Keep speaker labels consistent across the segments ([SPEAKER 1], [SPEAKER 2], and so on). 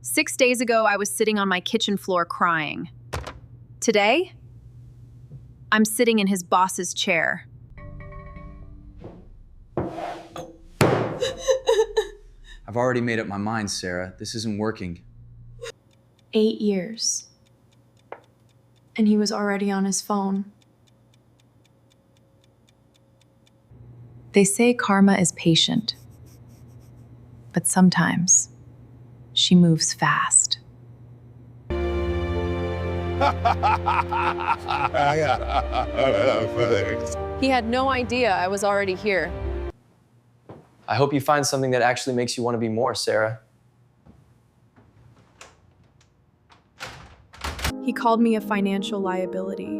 [SPEAKER 1] 6 days ago, I was sitting on my kitchen floor crying. Today, I'm sitting in his boss's chair.
[SPEAKER 2] I've already made up my mind, Sarah. This isn't working.
[SPEAKER 3] 8 years. And he was already on his phone.
[SPEAKER 1] They say karma is patient, but sometimes she moves fast.
[SPEAKER 4] He had no idea I was already here.
[SPEAKER 5] I hope you find something that actually makes you want to be more, Sarah.
[SPEAKER 3] He called me a financial liability.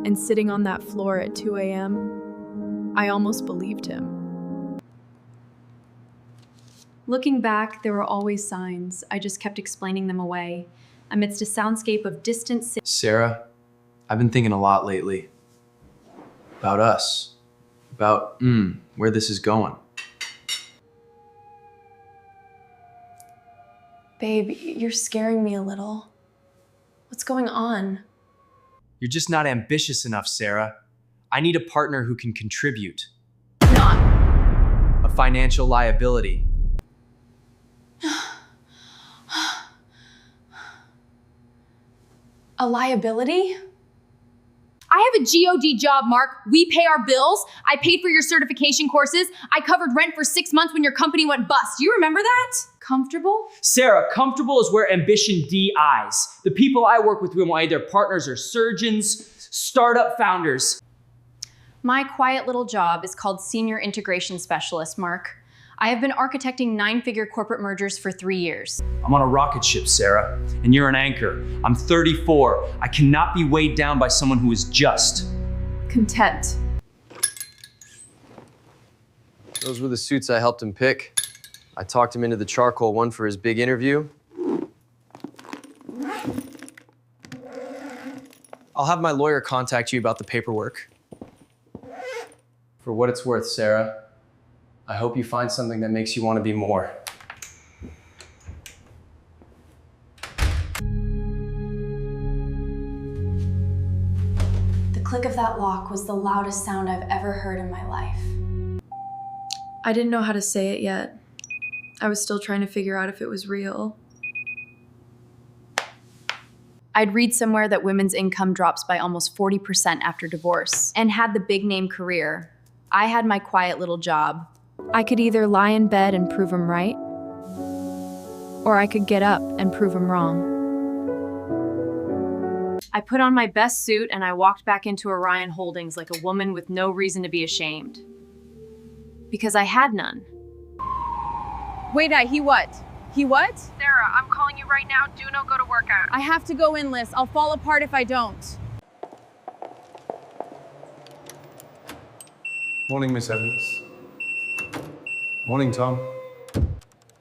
[SPEAKER 3] And sitting on that floor at 2 a.m., I almost believed him.
[SPEAKER 6] Looking back, there were always signs. I just kept explaining them away, amidst a soundscape of distant
[SPEAKER 2] Sarah, I've been thinking a lot lately. About us. About, where this is going.
[SPEAKER 3] Babe, you're scaring me a little. What's going on?
[SPEAKER 2] You're just not ambitious enough, Sarah. I need a partner who can contribute.
[SPEAKER 3] Not.
[SPEAKER 2] A financial liability.
[SPEAKER 3] A liability?
[SPEAKER 7] I have a GOD job, Mark. We pay our bills. I paid for your certification courses. I covered rent for 6 months when your company went bust. Do you remember that?
[SPEAKER 6] comfortable.
[SPEAKER 8] Sarah, comfortable is where ambition DIs. The people I work with are either partners or surgeons, startup founders.
[SPEAKER 6] My quiet little job is called Senior Integration Specialist, Mark. I have been architecting 9-figure corporate mergers for 3 years.
[SPEAKER 8] I'm on a rocket ship, Sarah, and you're an anchor. I'm 34. I cannot be weighed down by someone who is just
[SPEAKER 6] content.
[SPEAKER 5] Those were the suits I helped him pick. I talked him into the charcoal one for his big interview. I'll have my lawyer contact you about the paperwork. For what it's worth, Sarah, I hope you find something that makes you want to be more.
[SPEAKER 3] The click of that lock was the loudest sound I've ever heard in my life.
[SPEAKER 4] I didn't know how to say it yet. I was still trying to figure out if it was real.
[SPEAKER 6] I'd read somewhere that women's income drops by almost 40% after divorce and had the big name career. I had my quiet little job. I could either lie in bed and prove him right, or I could get up and prove him wrong. I put on my best suit and I walked back into Orion Holdings like a woman with no reason to be ashamed. Because I had none.
[SPEAKER 4] Wait, he what? He what?
[SPEAKER 1] Sarah, I'm calling you right now. Do not go to work out.
[SPEAKER 4] I have to go in, Liz. I'll fall apart if I don't.
[SPEAKER 9] Morning, Miss Evans. Morning, Tom.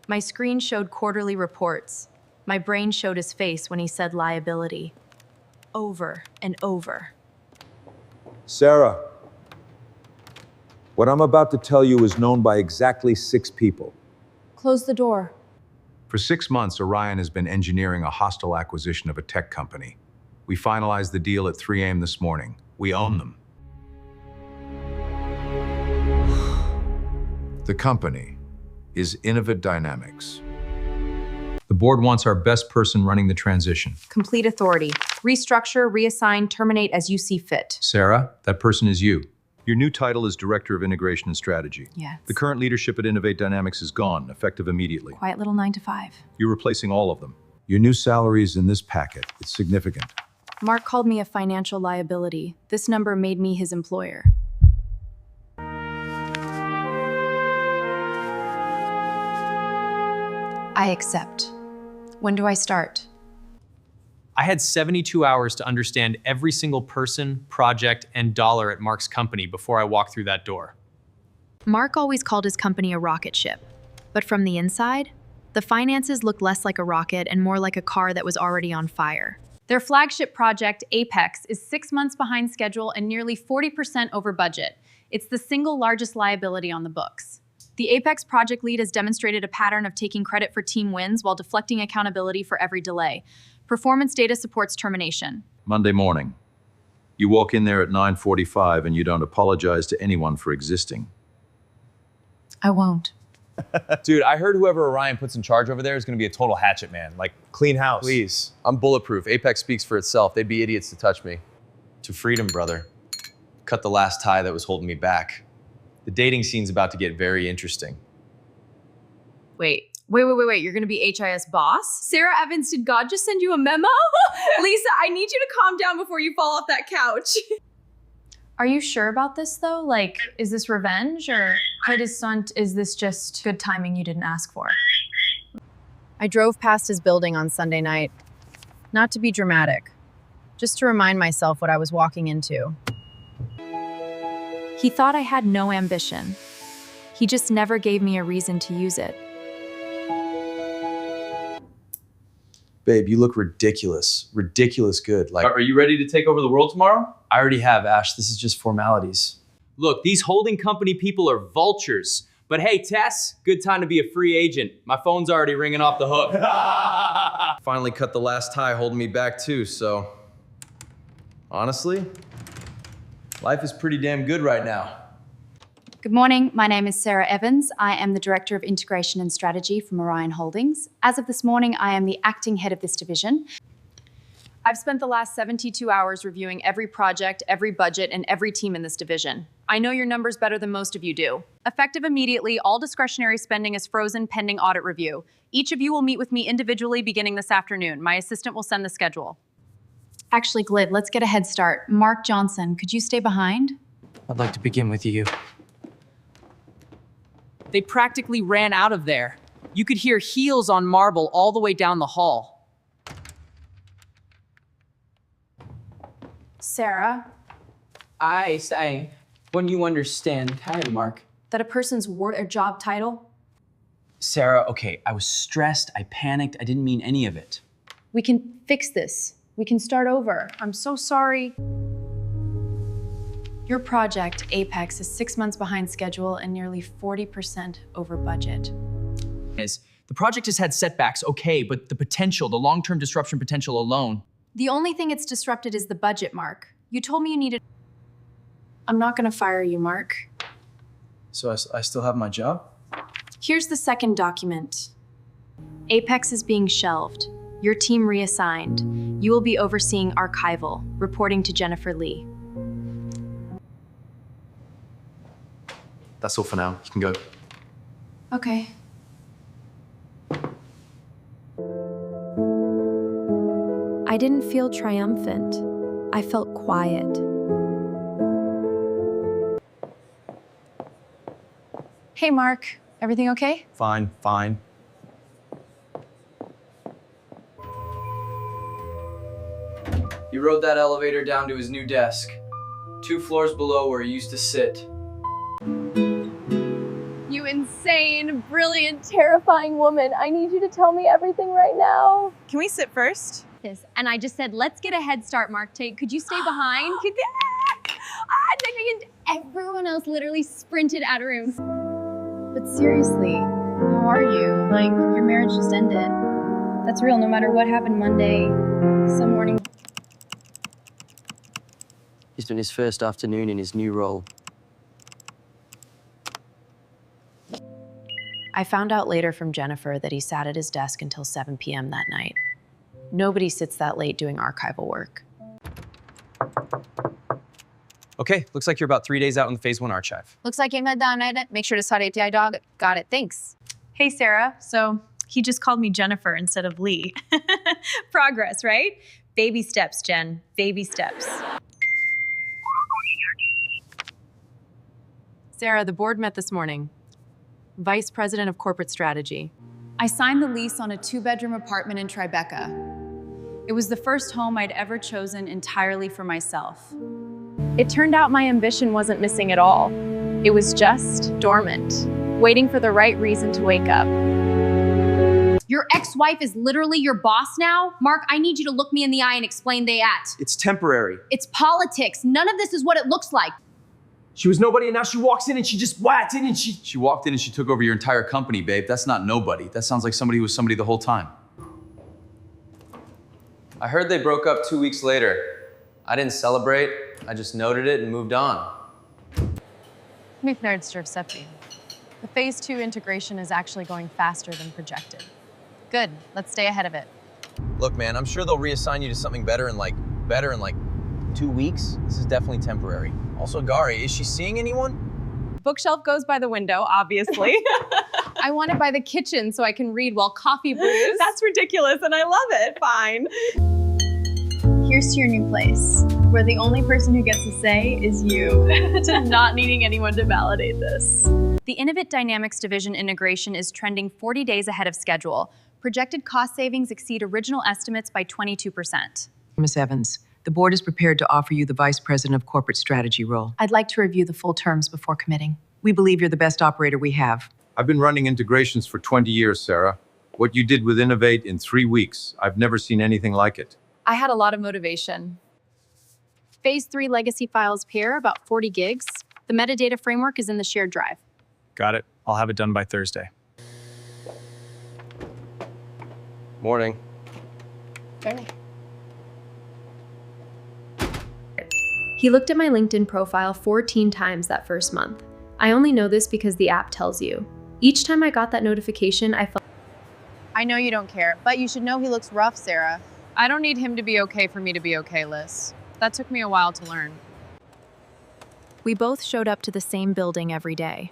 [SPEAKER 6] My screen showed quarterly reports. My brain showed his face when he said liability. Over and over.
[SPEAKER 10] Sarah, what I'm about to tell you is known by exactly 6 people.
[SPEAKER 4] Close the door.
[SPEAKER 9] For 6 months, Orion has been engineering a hostile acquisition of a tech company. We finalized the deal at 3 a.m. this morning. We own them. The company is Innovid Dynamics. The board wants our best person running the transition.
[SPEAKER 1] Complete authority. Restructure, reassign, terminate as you see fit.
[SPEAKER 9] Sarah, that person is you. Your new title is Director of Integration and Strategy.
[SPEAKER 1] Yes.
[SPEAKER 9] The current leadership at Innovate Dynamics is gone, effective immediately.
[SPEAKER 1] Quiet little 9 to 5.
[SPEAKER 9] You're replacing all of them. Your new salary is in this packet. It's significant.
[SPEAKER 6] Mark called me a financial liability. This number made me his employer. I accept. When do I start?
[SPEAKER 11] I had 72 hours to understand every single person, project, and dollar at Mark's company before I walked through that door.
[SPEAKER 6] Mark always called his company a rocket ship. But from the inside, the finances looked less like a rocket and more like a car that was already on fire.
[SPEAKER 7] Their flagship project, Apex, is 6 months behind schedule and nearly 40% over budget. It's the single largest liability on the books.
[SPEAKER 1] The Apex project lead has demonstrated a pattern of taking credit for team wins while deflecting accountability for every delay. Performance data supports termination.
[SPEAKER 9] Monday morning. You walk in there at 9:45 and you don't apologize to anyone for existing.
[SPEAKER 1] I won't.
[SPEAKER 12] Dude, I heard whoever Orion puts in charge over there is gonna be a total hatchet man. Like, clean house.
[SPEAKER 5] Please, I'm bulletproof. Apex speaks for itself. They'd be idiots to touch me. To freedom, brother. Cut the last tie that was holding me back. The dating scene's about to get very interesting.
[SPEAKER 1] Wait. You're gonna be HIS boss? Sarah Evans, did God just send you a memo?
[SPEAKER 3] Lisa, I need you to calm down before you fall off that couch.
[SPEAKER 6] Are you sure about this though? Like, is this revenge or is this just good timing you didn't ask for?
[SPEAKER 1] I drove past his building on Sunday night. Not to be dramatic, just to remind myself what I was walking into.
[SPEAKER 6] He thought I had no ambition. He just never gave me a reason to use it.
[SPEAKER 2] Babe, you look ridiculous. Ridiculous good. Like,
[SPEAKER 5] Are you ready to take over the world tomorrow? I already have, Ash. This is just formalities.
[SPEAKER 8] Look, these holding company people are vultures. But hey, Tess, good time to be a free agent. My phone's already ringing off the hook.
[SPEAKER 5] Finally cut the last tie holding me back too, so honestly, life is pretty damn good right now.
[SPEAKER 6] Good morning, my name is Sarah Evans. I am the Director of Integration and Strategy from Orion Holdings. As of this morning, I am the acting head of this division.
[SPEAKER 1] I've spent the last 72 hours reviewing every project, every budget, and every team in this division. I know your numbers better than most of you do. Effective immediately, all discretionary spending is frozen pending audit review. Each of you will meet with me individually beginning this afternoon. My assistant will send the schedule.
[SPEAKER 6] Actually, Glib, let's get a head start. Mark Johnson, could you stay behind?
[SPEAKER 5] I'd like to begin with you.
[SPEAKER 8] They practically ran out of there. You could hear heels on marble all the way down the hall.
[SPEAKER 6] Sarah,
[SPEAKER 8] I say, when you understand. Hi, Mark.
[SPEAKER 6] that a person's work or job title?
[SPEAKER 5] Sarah, okay, I was stressed, I panicked, I didn't mean any of it.
[SPEAKER 6] We can fix this. We can start over. I'm so sorry. Your project, Apex, is 6 months behind schedule and nearly 40% over budget.
[SPEAKER 8] The project has had setbacks, okay, but the potential, the long-term disruption potential alone.
[SPEAKER 6] The only thing it's disrupted is the budget, Mark. You told me you needed... I'm not gonna fire you, Mark.
[SPEAKER 5] So I still have my job?
[SPEAKER 6] Here's the second document. Apex is being shelved. Your team reassigned. You will be overseeing archival, reporting to Jennifer Lee.
[SPEAKER 2] that's all for now. You can go.
[SPEAKER 6] Okay. I didn't feel triumphant. I felt quiet. Hey, Mark. Everything okay?
[SPEAKER 5] Fine. He rode that elevator down to his new desk, 2 floors below where he used to sit.
[SPEAKER 3] You insane, brilliant, terrifying woman. I need you to tell me everything right now.
[SPEAKER 13] Can we sit first?
[SPEAKER 7] And I just said, let's get a head start, Mark. Could you stay behind? Everyone else literally sprinted out of room.
[SPEAKER 1] But seriously, how are you? Like, your marriage just ended.
[SPEAKER 7] That's real, no matter what happened Monday, some morning.
[SPEAKER 14] He spent his first afternoon in his new role.
[SPEAKER 1] I found out later from Jennifer that he sat at his desk until 7 p.m. that night. Nobody sits that late doing archival work.
[SPEAKER 5] Okay, looks like you're about 3 days out in the Phase 1 archive.
[SPEAKER 7] Looks like you're done it. Make sure to start API dog. Got it, thanks.
[SPEAKER 1] Hey, Sarah. So he just called me Jennifer instead of Lee. Progress, right? Baby steps, Jen. Baby steps. Sarah, the board met this morning. Vice President of Corporate Strategy. I signed the lease on a 2-bedroom apartment in Tribeca. It was the first home I'd ever chosen entirely for myself. It turned out my ambition wasn't missing at all. It was just dormant, waiting for the right reason to wake up.
[SPEAKER 7] Your ex-wife is literally your boss now? Mark, I need you to look me in the eye and explain they at.
[SPEAKER 5] It's temporary.
[SPEAKER 7] It's politics. None of this is what it looks like.
[SPEAKER 8] She was nobody, and now she walks in and she just whacked in and
[SPEAKER 5] She walked in and she took over your entire company, babe. That's not nobody. That sounds like somebody who was somebody the whole time. I heard they broke up 2 weeks later. I didn't celebrate. I just noted it and moved on.
[SPEAKER 1] Mitt Nerdström. The phase 2 integration is actually going faster than projected. Good, let's stay ahead of it.
[SPEAKER 12] Look, man, I'm sure they'll reassign you to something better in like 2 weeks. This is definitely temporary. Also, Gary, is she seeing anyone?
[SPEAKER 1] Bookshelf goes by the window, obviously. I want it by the kitchen so I can read while coffee brews.
[SPEAKER 13] That's ridiculous, and I love it. Fine.
[SPEAKER 3] Here's to your new place, where the only person who gets a say is you, to not needing anyone to validate this.
[SPEAKER 1] The Innovate Dynamics Division integration is trending 40 days ahead of schedule. Projected cost savings exceed original estimates by 22%.
[SPEAKER 15] Ms. Evans, the board is prepared to offer you the Vice President of Corporate Strategy role.
[SPEAKER 6] I'd like to review the full terms before committing.
[SPEAKER 15] We believe you're the best operator we have.
[SPEAKER 10] I've been running integrations for 20 years, Sarah. What you did with Innovate in 3 weeks, I've never seen anything like it.
[SPEAKER 1] I had a lot of motivation.
[SPEAKER 6] Phase 3 legacy files here, about 40 gigs. The metadata framework is in the shared drive.
[SPEAKER 11] Got it. I'll have it done by Thursday.
[SPEAKER 14] Morning.
[SPEAKER 4] He looked at my LinkedIn profile 14 times that first month. I only know this because the app tells you. Each time I got that notification, I felt...
[SPEAKER 1] I know you don't care, but you should know he looks rough, Sarah. I don't need him to be okay for me to be okay, Liz. That took me a while to learn.
[SPEAKER 6] We both showed up to the same building every day.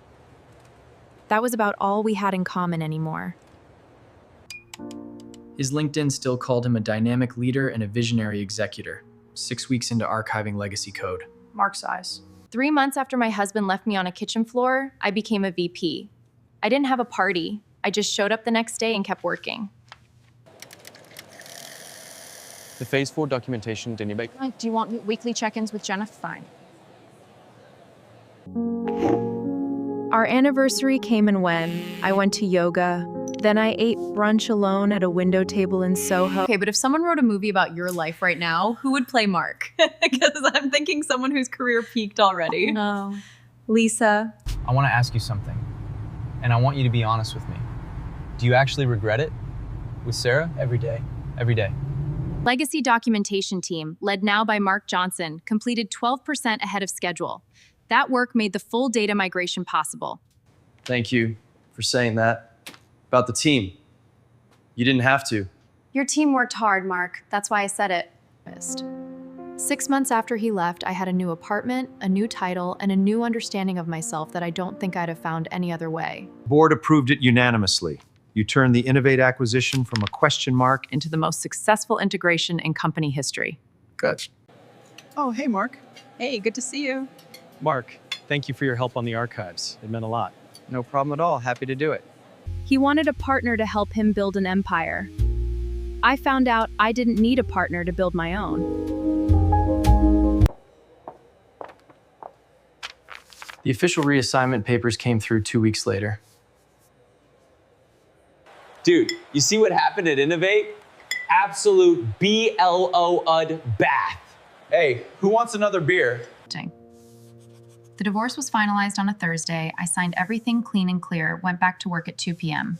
[SPEAKER 6] That was about all we had in common anymore.
[SPEAKER 2] His LinkedIn still called him a dynamic leader and a visionary executor, 6 weeks into archiving legacy code.
[SPEAKER 1] Mark's eyes.
[SPEAKER 6] 3 months after my husband left me on a kitchen floor, I became a VP. I didn't have a party. I just showed up the next day and kept working.
[SPEAKER 14] The phase 4 documentation, didn't you make?
[SPEAKER 1] Do you want weekly check-ins with Jennifer? Fine.
[SPEAKER 3] Our anniversary came and went. I went to yoga. Then I ate brunch alone at a window table in Soho.
[SPEAKER 1] Okay, but if someone wrote a movie about your life right now, who would play Mark? Because I'm thinking someone whose career peaked already.
[SPEAKER 3] No. Lisa.
[SPEAKER 5] I want to ask you something, and I want you to be honest with me. Do you actually regret it? With Sarah? Every day. Every day.
[SPEAKER 1] Legacy documentation team, led now by Mark Johnson, completed 12% ahead of schedule. That work made the full data migration possible.
[SPEAKER 2] Thank you for saying that. About the team. You didn't have to.
[SPEAKER 6] Your team worked hard, Mark. That's why I said it. 6 months after he left, I had a new apartment, a new title, and a new understanding of myself that I don't think I'd have found any other way.
[SPEAKER 10] Board approved it unanimously. You turned the Innovate acquisition from a question mark
[SPEAKER 1] into the most successful integration in company history.
[SPEAKER 2] Good.
[SPEAKER 13] Oh, hey, Mark. Hey, good to see you.
[SPEAKER 11] Mark, thank you for your help on the archives. It meant a lot.
[SPEAKER 2] No problem at all. Happy to do it.
[SPEAKER 3] He wanted a partner to help him build an empire. I found out I didn't need a partner to build my own.
[SPEAKER 2] The official reassignment papers came through 2 weeks later.
[SPEAKER 8] Dude, you see what happened at Innovate? Absolute BLO-UD bath.
[SPEAKER 5] Hey, who wants another beer?
[SPEAKER 1] The divorce was finalized on a Thursday. I signed everything clean and clear, went back to work at 2 p.m.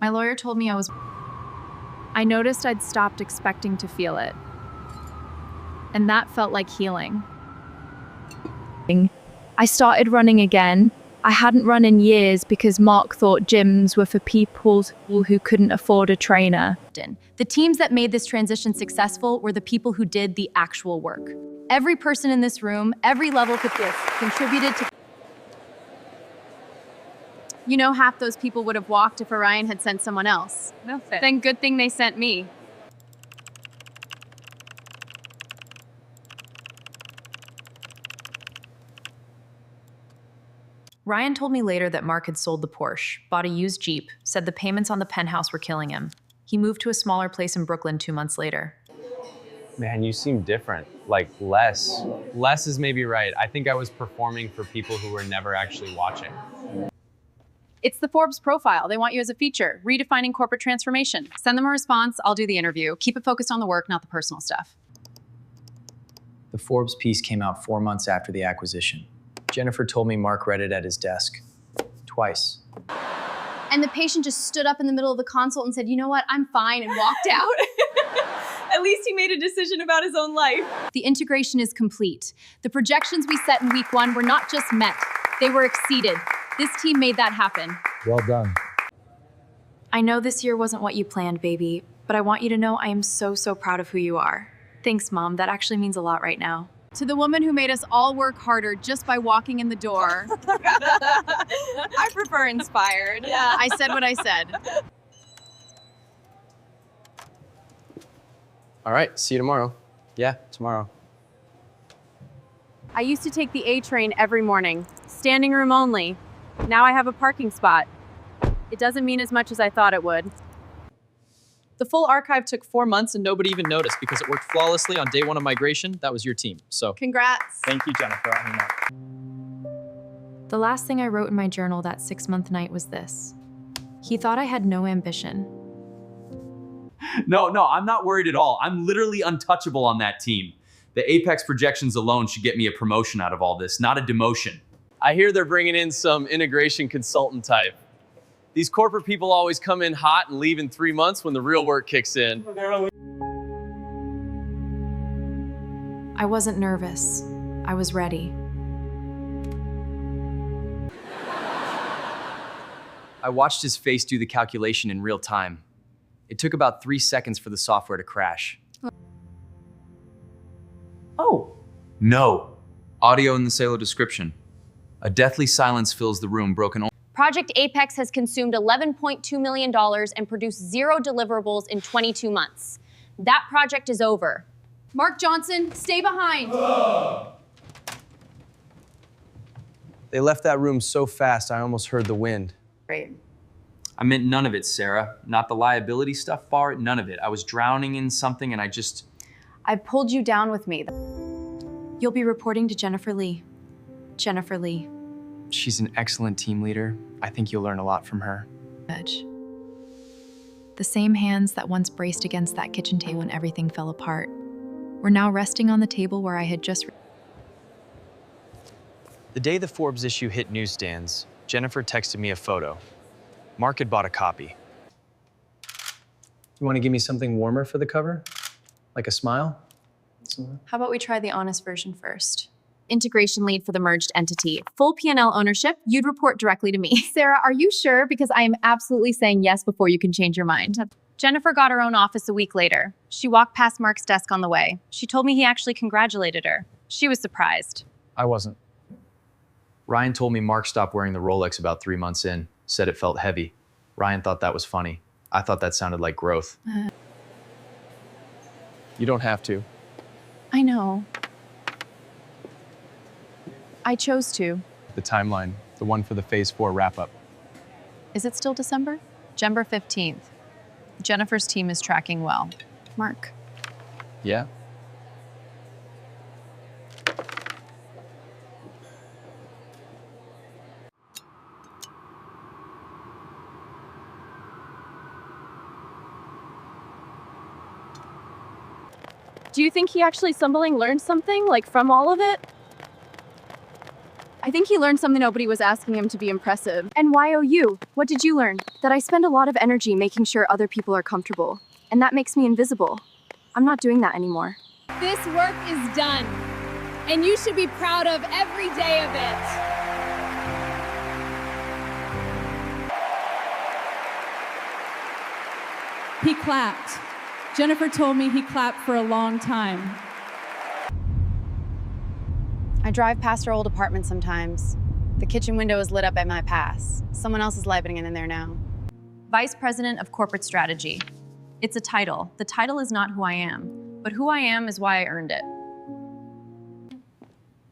[SPEAKER 1] My lawyer told me
[SPEAKER 3] I noticed I'd stopped expecting to feel it. And that felt like healing. I started running again. I hadn't run in years because Mark thought gyms were for people who couldn't afford a trainer.
[SPEAKER 1] The teams that made this transition successful were the people who did the actual work. Every person in this room, every level contributed to... You know, half those people would have walked if Orion had sent someone else.
[SPEAKER 13] No fit.
[SPEAKER 1] Then good thing they sent me.
[SPEAKER 6] Ryan told me later that Mark had sold the Porsche, bought a used Jeep, said the payments on the penthouse were killing him. He moved to a smaller place in Brooklyn 2 months later.
[SPEAKER 5] Man, you seem different. Like less. Less is maybe right. I think I was performing for people who were never actually watching.
[SPEAKER 1] It's the Forbes profile. They want you as a feature, redefining corporate transformation. Send them a response, I'll do the interview. Keep it focused on the work, not the personal stuff.
[SPEAKER 2] The Forbes piece came out 4 months after the acquisition. Jennifer told me Mark read it at his desk. Twice.
[SPEAKER 7] And the patient just stood up in the middle of the consult and said, you know what, I'm fine, and walked out.
[SPEAKER 13] At least he made a decision about his own life.
[SPEAKER 1] The integration is complete. The projections we set in week 1 were not just met, they were exceeded. This team made that happen.
[SPEAKER 10] Well done.
[SPEAKER 6] I know this year wasn't what you planned, baby, but I want you to know I am so, so proud of who you are. Thanks, Mom. That actually means a lot right now.
[SPEAKER 1] To the woman who made us all work harder just by walking in the door.
[SPEAKER 13] I prefer inspired.
[SPEAKER 1] Yeah, I said what I said.
[SPEAKER 14] All right, see you tomorrow. Yeah, tomorrow.
[SPEAKER 16] I used to take the A train every morning, standing room only. Now I have a parking spot. It doesn't mean as much as I thought it would.
[SPEAKER 11] The full archive took 4 months and nobody even noticed because it worked flawlessly on day 1 of migration. That was your team, so.
[SPEAKER 1] Congrats.
[SPEAKER 8] Thank you, Jennifer.
[SPEAKER 6] The last thing I wrote in my journal that 6-month night was this. He thought I had no ambition.
[SPEAKER 5] No, I'm not worried at all. I'm literally untouchable on that team. The Apex projections alone should get me a promotion out of all this, not a demotion.
[SPEAKER 14] I hear they're bringing in some integration consultant type. These corporate people always come in hot and leave in 3 months when the real work kicks in.
[SPEAKER 6] I wasn't nervous. I was ready.
[SPEAKER 5] I watched his face do the calculation in real time. It took about 3 seconds for the software to crash.
[SPEAKER 2] Oh.
[SPEAKER 5] No. Audio in the Salo description. A deathly silence fills the room, broken only.
[SPEAKER 7] Project Apex has consumed $11.2 million and produced 0 deliverables in 22 months. That project is over.
[SPEAKER 1] Mark Johnson, stay behind.
[SPEAKER 14] They left that room so fast, I almost heard the wind.
[SPEAKER 1] Great.
[SPEAKER 5] I meant none of it, Sarah. Not the liability stuff, bar it, none of it. I was drowning in something and
[SPEAKER 1] I pulled you down with me.
[SPEAKER 6] You'll be reporting to Jennifer Lee. Jennifer Lee.
[SPEAKER 2] She's an excellent team leader. I think you'll learn a lot from her.
[SPEAKER 6] The same hands that once braced against that kitchen table when everything fell apart were now resting on the table where I had just...
[SPEAKER 17] The day the Forbes issue hit newsstands, Jennifer texted me a photo. Mark had bought a copy.
[SPEAKER 2] You want to give me something warmer for the cover? Like a smile?
[SPEAKER 1] How about we try the honest version first?
[SPEAKER 7] Integration lead for the merged entity. Full P&L ownership, you'd report directly to me. Sarah, are you sure? Because I am absolutely saying yes before you can change your mind. Jennifer got her own office a week later. She walked past Mark's desk on the way. She told me he actually congratulated her. She was surprised.
[SPEAKER 2] I wasn't.
[SPEAKER 5] Ryan told me Mark stopped wearing the Rolex about 3 months in, said it felt heavy. Ryan thought that was funny. I thought that sounded like growth.
[SPEAKER 14] You don't have to.
[SPEAKER 1] I know. I chose to.
[SPEAKER 14] The timeline, the one for the Phase 4 wrap-up.
[SPEAKER 1] Is it still December? December 15th. Jennifer's team is tracking well. Mark.
[SPEAKER 14] Yeah?
[SPEAKER 16] Do you think he actually learned something, like from all of it?
[SPEAKER 1] I think he learned something nobody was asking him to be impressive.
[SPEAKER 16] And YOU, what did you learn? That I spend a lot of energy making sure other people are comfortable. And that makes me invisible. I'm not doing that anymore.
[SPEAKER 18] This work is done. And you should be proud of every day of it.
[SPEAKER 19] He clapped. Jennifer told me he clapped for a long time.
[SPEAKER 1] I drive past our old apartment sometimes. The kitchen window is lit up by my pass. Someone else is living in there now. Vice President of Corporate Strategy. It's a title. The title is not who I am, but who I am is why I earned it.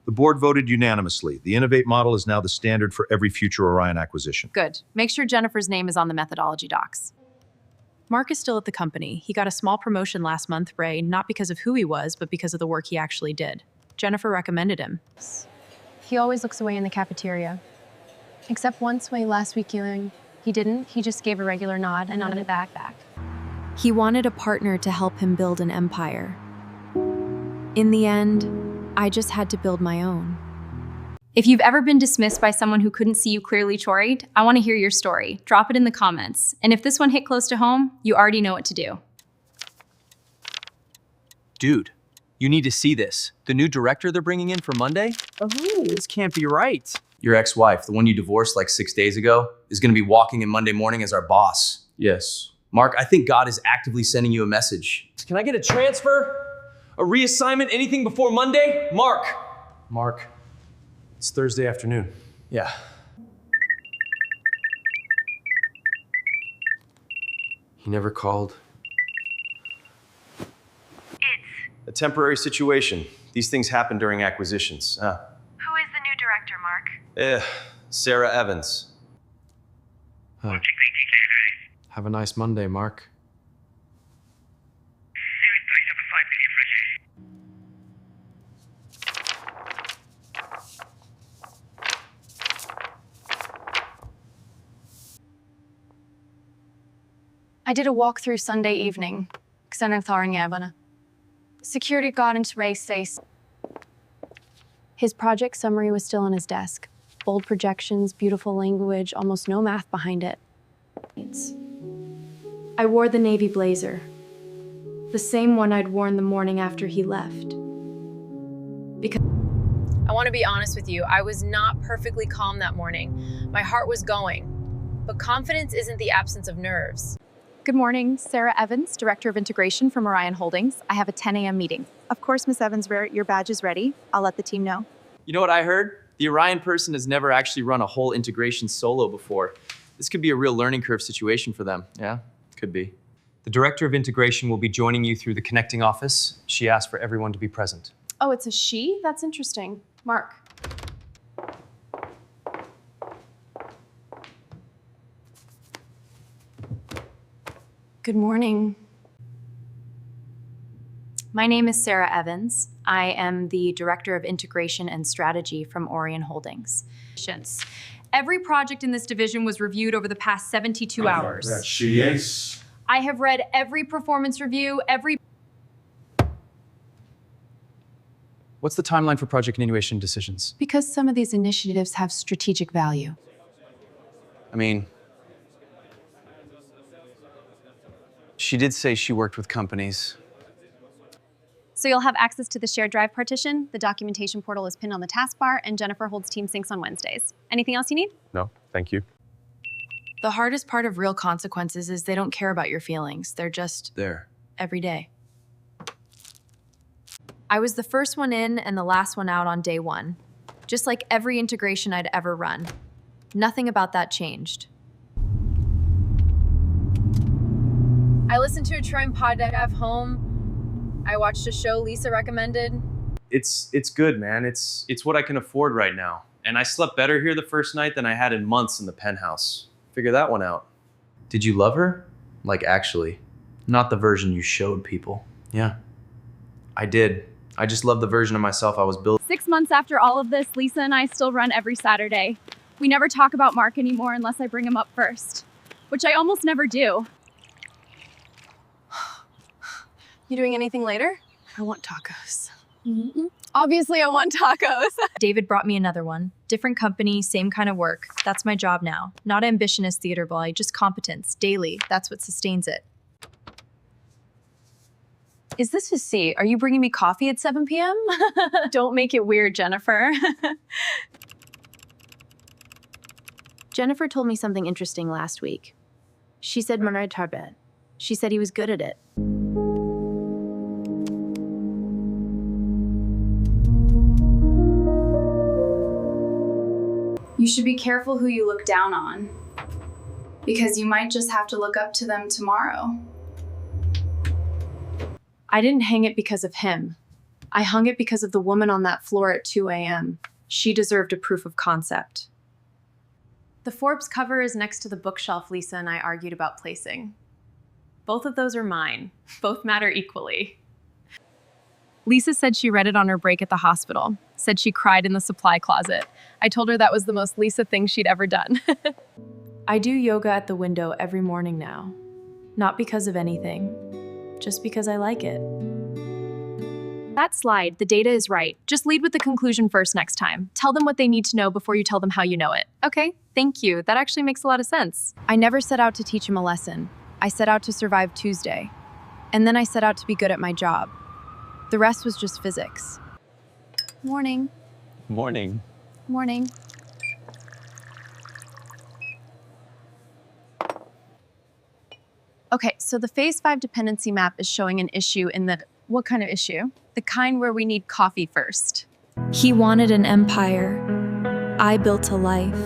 [SPEAKER 10] The board voted unanimously. The Innovate model is now the standard for every future Orion acquisition.
[SPEAKER 1] Good. Make sure Jennifer's name is on the methodology docs.
[SPEAKER 3] Mark is still at the company. He got a small promotion last month, Ray, not because of who he was, but because of the work he actually did. Jennifer recommended him.
[SPEAKER 4] He always looks away in the cafeteria. Except once way last week he didn't. He just gave a regular nod and nodded back.
[SPEAKER 6] He wanted a partner to help him build an empire. In the end, I just had to build my own. If you've ever been dismissed by someone who couldn't see you clearly choried, I want to hear your story. Drop it in the comments. And if this one hit close to home, you already know what to do.
[SPEAKER 11] Dude, you need to see this. The new director they're bringing in for Monday? Oh, this can't be right.
[SPEAKER 2] Your ex-wife, the one you divorced like 6 days ago, is gonna be walking in Monday morning as our boss. Yes. Mark, I think God is actively sending you a message.
[SPEAKER 14] Can I get a transfer? A reassignment? Anything before Monday? Mark.
[SPEAKER 11] Mark, it's Thursday afternoon.
[SPEAKER 2] Yeah. He never called.
[SPEAKER 5] A temporary situation. These things happen during acquisitions.
[SPEAKER 16] Who is the new director, Mark?
[SPEAKER 5] Sarah Evans.
[SPEAKER 2] Have a nice Monday, Mark.
[SPEAKER 16] I did a walkthrough Sunday evening. Security guard into Ray's face. His project summary was still on his desk. Bold projections, beautiful language, almost no math behind it. I wore the navy blazer. The same one I'd worn the morning after he left.
[SPEAKER 1] I want to be honest with you. I was not perfectly calm that morning. My heart was going. But confidence isn't the absence of nerves.
[SPEAKER 7] Good morning, Sarah Evans, Director of Integration from Orion Holdings. I have a 10 a.m. meeting.
[SPEAKER 20] Of course, Miss Evans, your badge is ready. I'll let the team know.
[SPEAKER 2] You know what I heard? The Orion person has never actually run a whole integration solo before. This could be a real learning curve situation for them. Yeah, could be.
[SPEAKER 11] The Director of Integration will be joining you through the connecting office. She asked for everyone to be present.
[SPEAKER 16] Oh, it's a she? That's interesting. Mark. Good morning.
[SPEAKER 6] My name is Sarah Evans. I am the Director of Integration and Strategy from Orion Holdings. Every project in this division was reviewed over the past 72 hours.
[SPEAKER 21] That she is.
[SPEAKER 6] I have read every performance review,
[SPEAKER 11] What's the timeline for project continuation decisions?
[SPEAKER 16] Because some of these initiatives have strategic value.
[SPEAKER 5] I mean, she did say she worked with companies.
[SPEAKER 7] So you'll have access to the shared drive partition. The documentation portal is pinned on the taskbar, and Jennifer holds team syncs on Wednesdays. Anything else you need?
[SPEAKER 5] No, thank you.
[SPEAKER 6] The hardest part of real consequences is they don't care about your feelings. They're just
[SPEAKER 2] there.
[SPEAKER 6] Every day. I was the first one in and the last one out on day one. Just like every integration I'd ever run. Nothing about that changed.
[SPEAKER 1] I listened to a Troy pod I have home. I watched a show Lisa recommended.
[SPEAKER 5] It's good, man. It's what I can afford right now. And I slept better here the first night than I had in months in the penthouse. Figure that one out.
[SPEAKER 2] Did you love her? Like actually. Not the version you showed people. Yeah. I did. I just love the version of myself I was building.
[SPEAKER 7] 6 months after all of this, Lisa and I still run every Saturday. We never talk about Mark anymore unless I bring him up first, which I almost never do.
[SPEAKER 16] You doing anything later? I want tacos. Obviously, I want tacos.
[SPEAKER 6] David brought me another one. Different company, same kind of work. That's my job now. Not ambition as theater boy, just competence, daily. That's what sustains it.
[SPEAKER 1] Is this a seat? Are you bringing me coffee at 7 p.m.?
[SPEAKER 7] Don't make it weird, Jennifer.
[SPEAKER 6] Jennifer told me something interesting last week. She said Marais Tarbet. She said he was good at it.
[SPEAKER 16] You should be careful who you look down on, because you might just have to look up to them tomorrow.
[SPEAKER 6] I didn't hang it because of him. I hung it because of the woman on that floor at 2 a.m. She deserved a proof of concept.
[SPEAKER 1] The Forbes cover is next to the bookshelf Lisa and I argued about placing. Both of those are mine. Both matter equally. Lisa said she read it on her break at the hospital. Said she cried in the supply closet. I told her that was the most Lisa thing she'd ever done.
[SPEAKER 6] I do yoga at the window every morning now. Not because of anything, just because I like it.
[SPEAKER 1] That slide, the data is right. Just lead with the conclusion first next time. Tell them what they need to know before you tell them how you know it. Okay, thank you. That actually makes a lot of sense. I never set out to teach him a lesson. I set out to survive Tuesday. And then I set out to be good at my job. The rest was just physics. Morning.
[SPEAKER 17] Morning.
[SPEAKER 1] Morning. Okay, so the Phase 5 dependency map is showing an issue in the... What kind of issue? The kind where we need coffee first.
[SPEAKER 4] He wanted an empire. I built a life.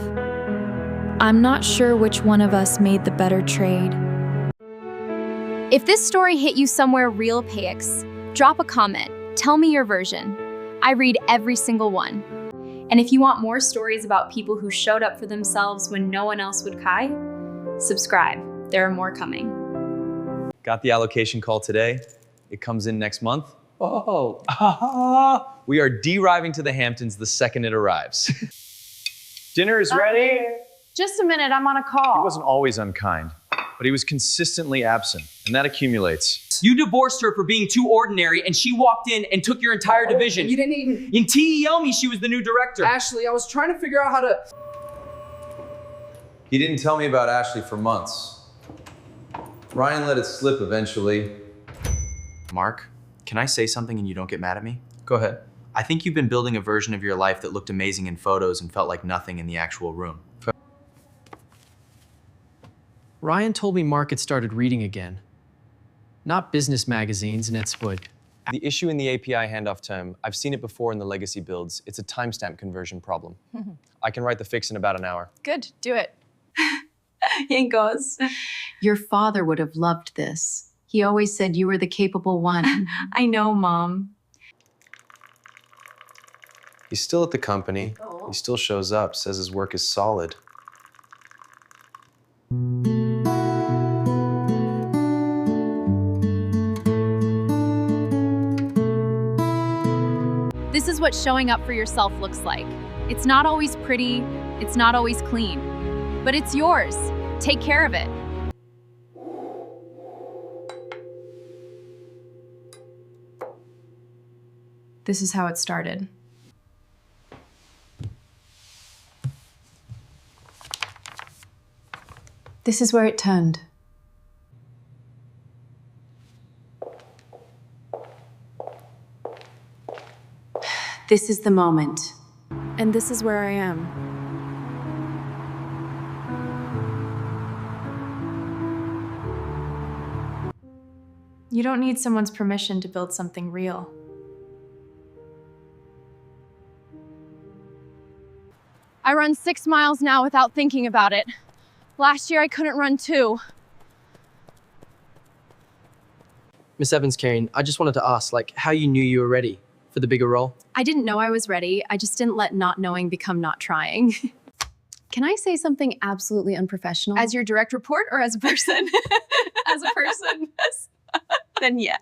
[SPEAKER 4] I'm not sure which one of us made the better trade.
[SPEAKER 6] If this story hit you somewhere real, Paix, drop a comment. Tell me your version. I read every single one. And if you want more stories about people who showed up for themselves when no one else would kai, subscribe. There are more coming.
[SPEAKER 5] Got the allocation call today. It comes in next month.
[SPEAKER 8] Oh,
[SPEAKER 5] We are deriving to the Hamptons the second it arrives. Dinner is ready.
[SPEAKER 7] Just a minute, I'm on a call.
[SPEAKER 5] He wasn't always unkind, but he was consistently absent, and that accumulates.
[SPEAKER 8] you divorced her for being too ordinary, and she walked in and took your entire division.
[SPEAKER 2] You didn't even...
[SPEAKER 8] In TEL me, she was the new director.
[SPEAKER 2] Ashley, I was trying to figure out how to...
[SPEAKER 5] He didn't tell me about Ashley for months. Ryan let it slip eventually.
[SPEAKER 2] Mark, can I say something and you don't get mad at me?
[SPEAKER 5] Go ahead.
[SPEAKER 2] I think you've been building a version of your life that looked amazing in photos and felt like nothing in the actual room.
[SPEAKER 11] Ryan told me Mark had started reading again. Not business magazines, Netspud.
[SPEAKER 17] The issue in the API handoff term, I've seen it before in the legacy builds. It's a timestamp conversion problem. I can write the fix in about an hour.
[SPEAKER 1] Good, do it.
[SPEAKER 15] Yinkos. Your father would have loved this. He always said you were the capable one.
[SPEAKER 1] I know, Mom.
[SPEAKER 5] He's still at the company. He still shows up, says his work is solid.
[SPEAKER 1] This is what showing up for yourself looks like. It's not always pretty, it's not always clean, but it's yours. Take care of it. This is how it started. This is where it turned. This is the moment.
[SPEAKER 3] And this is where I am.
[SPEAKER 1] You don't need someone's permission to build something real.
[SPEAKER 7] I run 6 miles now without thinking about it. Last year I couldn't run 2.
[SPEAKER 21] Miss Evans-Karen, I just wanted to ask, how you knew you were ready for the bigger role?
[SPEAKER 1] I didn't know I was ready. I just didn't let not knowing become not trying. Can I say something absolutely unprofessional? As your direct report or as a person? As a person, yes. Then yes.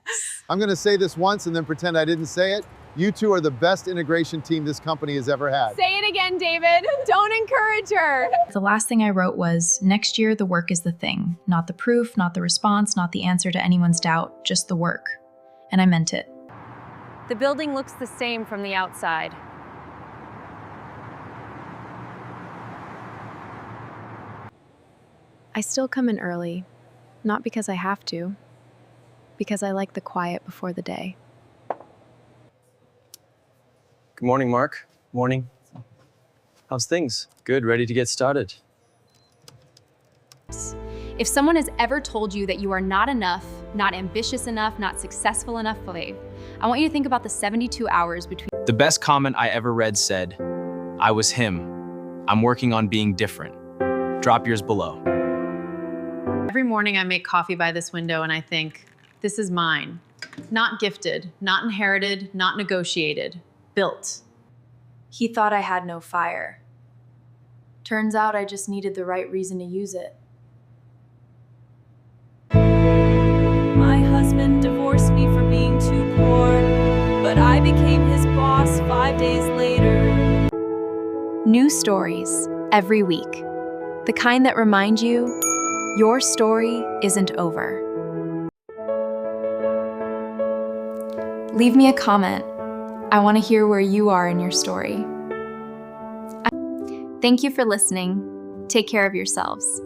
[SPEAKER 22] I'm going to say this once and then pretend I didn't say it. You two are the best integration team this company has ever had.
[SPEAKER 18] Say it again, David. Don't encourage her.
[SPEAKER 1] The last thing I wrote was, next year the work is the thing. Not the proof, not the response, not the answer to anyone's doubt, just the work. And I meant it.
[SPEAKER 7] The building looks the same from the outside.
[SPEAKER 4] I still come in early, not because I have to, because I like the quiet before the day.
[SPEAKER 17] Good morning, Mark. Morning. How's things? Good, ready to get started.
[SPEAKER 6] If someone has ever told you that you are not enough, not ambitious enough, not successful enough, babe, I want you to think about the 72 hours between...
[SPEAKER 2] The best comment I ever read said, I was him. I'm working on being different. Drop yours below.
[SPEAKER 1] Every morning I make coffee by this window and I think, this is mine. Not gifted, not inherited, not negotiated. Built. He thought I had no fire. Turns out I just needed the right reason to use it.
[SPEAKER 18] My husband divorced me for being too poor, but I became his boss 5 days later.
[SPEAKER 4] New stories every week. The kind that remind you your story isn't over.
[SPEAKER 6] Leave me a comment. I want to hear where you are in your story. Thank you for listening. Take care of yourselves.